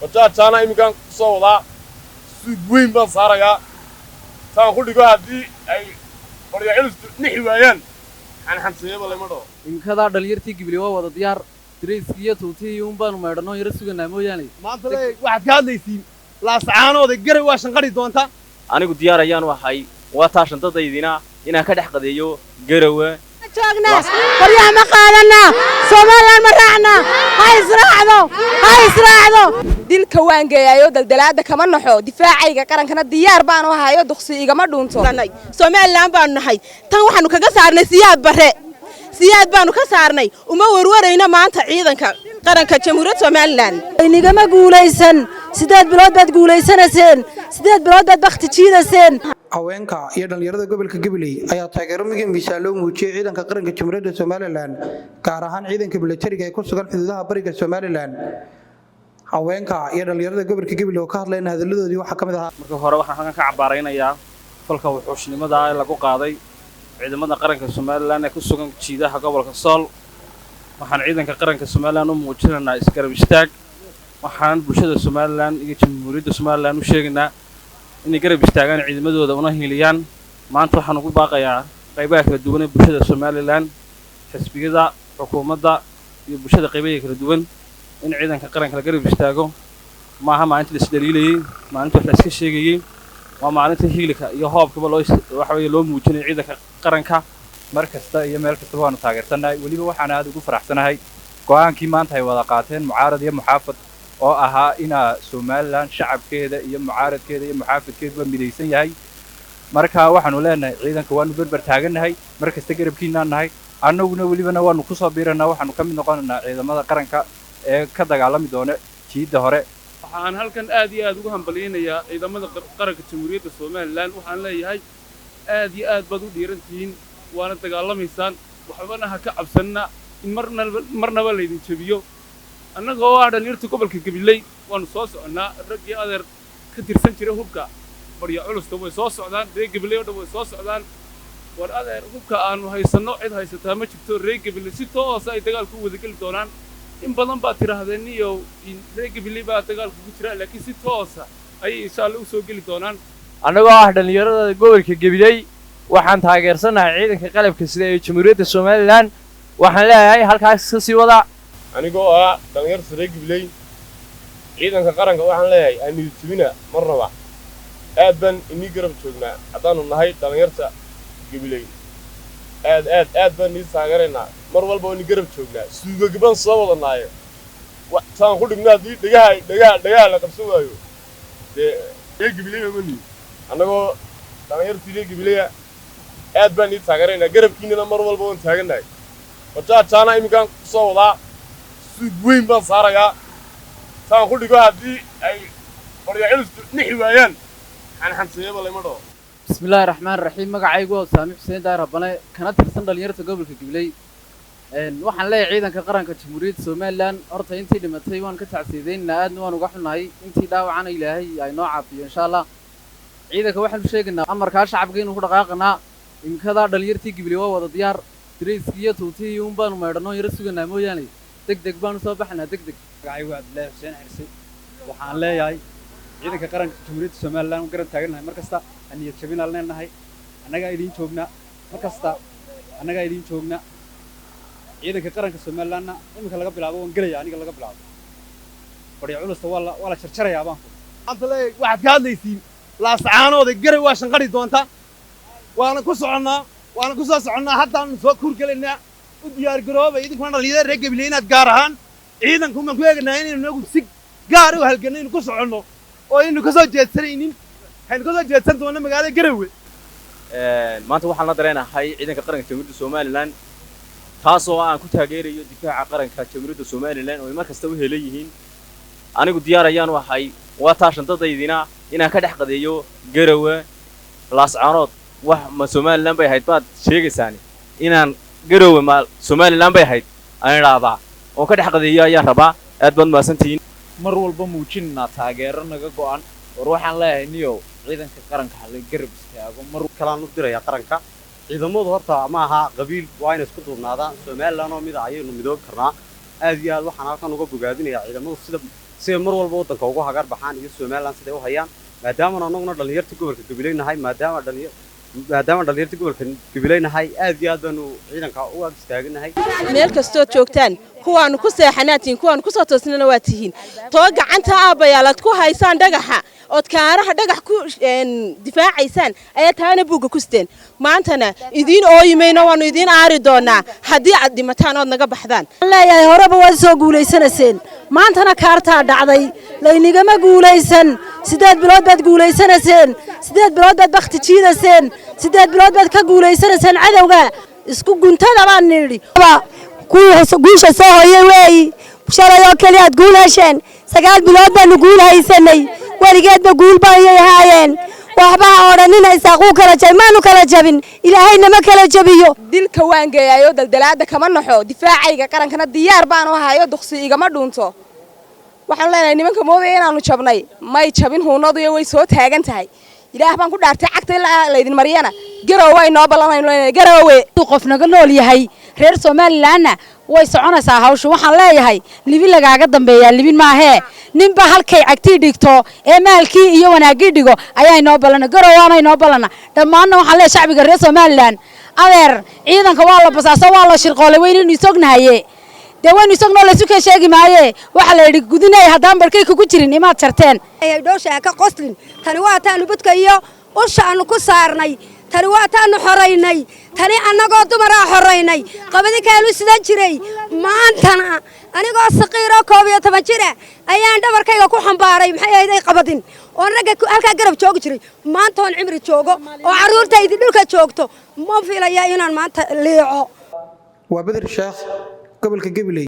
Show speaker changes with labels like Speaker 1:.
Speaker 1: bajaajana iminkaan kusoo wadaa suuq weyn baan saarayaa taan ku dhigo haddii ay qoryo culustu nixi waayaan xanxanseeyaba lama dhaho
Speaker 2: imikadaa dhalinyartii Gibiley waa wada diyaar dirayskiiyo tuutii uun baanu meedhanoo yara suganaa mooyaane
Speaker 3: maanta waxaad ka hadlaysiin laascaanooda garay waa shanqadhi doonta
Speaker 4: anigu diyaar ayaan ahay waa taa shantadaydina inaan ka dhex qadeeyo garawe
Speaker 5: joogna qoryaha ma qaadana Soomaaliland ma raacna ha israacdo dilka waan geeyayo daldalaada kama naxo difaacayga qarankana diyaar baan u ahayo duqsi igama dhuunto Soomaaliland baan nahay tan waxaanu kaga saarnay siyaad baanu ka saarnay uma warwarayna maanta ciidanka qaranka jamhuuriyadda Soomaaliland
Speaker 6: inigama guulaysan 8 bilood baad guulaysanayseen 8 bilood baad waqti jiidaseen
Speaker 7: haweenka iyo dhalinyarada gobolka Gibiley ayaa taageero muhiim ah loo muujiyay ciidanka qaranka jamhuuriyadda Soomaaliland gaar ahaan ciidanka militariga ee ku sugan xuduudaha bariga Soomaaliland haweenka iyo dhalinyarada gobolka Gibiley oo ka hadlayna hadaladoodii waxa kamid ah
Speaker 4: marka hore waxaan halkan ka cabaaraynayaa falka wuxuushnimada ee lagu qaaday ciidamada qaranka Soomaaliland ee ku sugan jiidaha gobolka Sool waxaan ciidanka qaranka Soomaaliland u muujinaynaa isgarab istaag waxaan bulshada Soomaaliland iyo jamhuuriyadda Soomaaliland u sheegaynaa in garab istaagaan ciidamadooda una hiliyaan maanta waxaan ugu baaqayaa qaybaha kala duwan ee bulshada Soomaaliland xisbiyada xukuumadda iyo bulshada qaybaha kala duwan in ciidanka qaranka la garab istaago maaha maalinta la isdaliilayay maalinta wax la iska sheegayay waa maalinta hiilka iyo hoobkaba loo muujinay ciidanka qaranka
Speaker 8: markasta iyo meel kasta waanu taageersanahay waliba waxaan aad ugu faraxsanahay go'aankii maanta ay wada qaateen mucaarad iyo muxaafad oo ahaa ina Soomaaliland shacabkeeda iyo mucaaradkeeda iyo muxaafadkeeda midaysan yahay marka waxaanu leenahay ciidanka waanu barbar taaganahay markasta garabkiina nahay annaguna walibana waanu ku soo biiranaa waxaanu ka mid noqonaynaa ciidamada qaranka ee ka dagaalami doona jiida hore
Speaker 1: waxaan halkan aad iyo aad ugu hambaliyaynayaa ciidamada qaranka jamhuuriyadda Soomaaliland waxaan leeyahay aad iyo aad baad u dhiirantihiin waana dagaalamaysaan waxbana ha ka cabsanna in marnaba la idin jabiyo annagoo ah dhalinyarta gobolka Gibiley waanu soo soconaa raggii adeer ka tirsan jiray hubka qoryo culusta way soo socdaan reer Gibiley oo dhan way soo socdaan war adeer hubka aanu haysano cid haysataa ma jirto reer Gibiley si toos ay dagaalku wada gali doonaan in badan baa tiraahdeen iyo reer Gibiley baa dagaalku ku jira laakiin si toos ah ay insha Allah u soo gali doonaan
Speaker 2: annagoo ah dhalinyarada gobolka Gibiley waxaan taageersanahay ciidanka qalabka sida ee jamhuuriyadda Soomaaliland waxaan leeyahay halkaas ka sii wada
Speaker 1: anigoo ah dhalinyarta reer Gibiley ciidanka qaranka waxaan leeyahay aan niyadjabina marnaba aad baan inii garab joognaa haddaanu nahay dhalinyarta Gibiley aad baan nii taageeraynaa mar walba waan garab joognaa suugagiban soo wadanaayo waxaan ku dhignaa haddii dhagaha la qabsan waayo dee reer Gibiley ma nii annagoo dhalinyarta reer Gibiley aad baan nii taageeraynaa garabkiinana mar walba waan taaganahay bajaajana iminkaan kusoo wadaa suuq weyn baan saarayaa taan ku dhigo haddii ay qoryo culustu nixi waayaan xanxanseeyaba lama dhaho
Speaker 2: bismillaahi raxmaani raxiim magacaygu waa Saami Xuseen Daar Rabane kana tirsan dhalinyarta gobolka Gibiley waxaan leeyahay ciidanka qaranka jamhuuriyadda Soomaaliland horta intii dhimatay waan ka tacsiideynaa aadna waan uga xunahay intii dhaawacana Ilaahay ay noo caafiyo insha Allah ciidanka waxaan u sheegaynaa amarka shacabka inuu ku dhaqaaqnaa imikadaa dhalinyartii Gibiley waa wada diyaar dirayskiiyo tuutii uun baanu meedhanoo yara suganaa mooyaane degdeg baanu soo baxnaa degdeg
Speaker 8: magacaygu Abdullaahi Xuseen Xirsi waxaan leeyahay ciidanka qaranka jamhuuriyadda Soomaaliland garab taaganahay markasta aniyad jabinaan leenahay annaga idin joogna markasta annaga idin joogna ciidanka qaranka Soomaaliland imika laga bilaabo waan galaya aniga laga bilaabo qoryo culusta waa la jarjarayaa baan
Speaker 3: maanta waxaad ka hadlaysiin laascaanooda garay waa shanqadhi doonta waana ku soo soconnaa haddaan soo kuurgalaynaa u diyaar garooba idinkuna dhalinyarada reer Gibiley inaad gaar ahaan ciidanku ma ku eegnaa inaynu nagu si gaar u halganayno ku soconno oo inaynu ka soo jeedsanaynin waxaynu ka soo jeedsan doonaa magaalada Garowe
Speaker 4: maanta waxaan la dareenahay ciidanka qaranka jamhuuriyadda Soomaaliland taasoo aan ku taageerayo difaaca qaranka jamhuuriyadda Soomaaliland oo ay markasta u helayeen anigu diyaar ayaan ahay waa taa shantadaydina inaan ka dhex qadeeyo Garowe laascaanood wax ma Soomaaliland bay ahayd baad sheegaysaan inaan Garowe ma Soomaaliland bay ahayd aan raabaa oo ka dhex qadeeyo ayaan rabaa aad baad maasantiin
Speaker 2: mar walba muujinna taageero naga go'an war waxaan leeyahay niyo ciidanka qaranka hal garab istaago mar
Speaker 3: kalaan u diraya qaranka ciidamadu horta ma aha qabiil waa inay isku duubnaadaan Soomaaliland oo mid ayaynu midoob karnaa aad iyo aad waxaan halkan uga bogaadinayaa ciidamadu
Speaker 9: si ay mar walba waddanka ugu hagar baxaan iyo Somaliland siday u hayaan maadaama annaguna dhalinyarta gobolka Gabiley nahay maadaama dhalinyarta gobolka Gabiley nahay aad iyo aad baanu ciidanka u ag istaaganahay
Speaker 5: meel kastoo joogtaan kuwaanu ku seexanaatiin kuwaanu ku soo toosnana waa tihiin too gacanta aabayaalaad ku haysaan dhagaxa ood kaaraha dhagax ku difaacaysaan ayaa taana buuga ku steen maantana idiin ooyimayno waanu idiin aari doonaa haddii aad dhimataan ood naga baxdaan
Speaker 6: leeyahay horeba waad soo guulaysanayseen maantana kaartaa dhacday laynigama guulaysan 8 bilood baad guulaysanayseen 8 bilood baad bakhti jiidayseen 8 bilood baad ka guulaysanayseen cadowga isku guntada baan nidhi guusha soo hooyay weey shalay oo kaliya aad guul hesheen 9 bilood baanu guul haysanay weligeedba guul baayay haayeen waxba odhaninaysa quu kala jabin maanu kala jabin ilaahayna ma kala jabiyo
Speaker 5: dilka waan geeyayo daldalaada kama naxo difaacayga qarankana diyaar baan u hayo duqsi igama dhuunto waxaan leenahay nimanka moodaya inaanu jabnay may jabin huunadu iyo way soo taagan tahay ilaah baan ku dhaartay cagta la idin mariyana garow way noo ballanayno garowe
Speaker 6: qof naga nool yahay reer Somaliland way soconaysaa hawshu waxaan leeyahay libin lagaaga dambeeyaa libin maahee ninba halkay cagtii dhigto ee maalkii iyo wanaagii dhigo ayaa inoo balana garowaana inoo balana dhammaanna waxaan leeyahay shacbiga reer Somaliland adeer ciidanka waa la basaaso waa la shirqoolay weyn isognahaye deewaan isagoo la suuka sheegi maaye waxa la yiri gudinay hadaan barkay ku jirin imaad jarteen
Speaker 10: ay dhoosha ka qoslin tani waa taanu budka iyo ushaanu ku saarnay tani waa taanu xoreynay tani anagoo dumara xoreynay qabadi kaanu sidan jiray maantana anigoo saqiiro 12 jira ayaan dhabarkayga ku xambaaray maxay ahayd qabadin oo raga halka garab joog jiray maanta on cimri joogo oo caruurtaydi dhulka joogto ma filayaa inaan maanta leeco
Speaker 7: waa Badr Sheekh gobolka Gabiley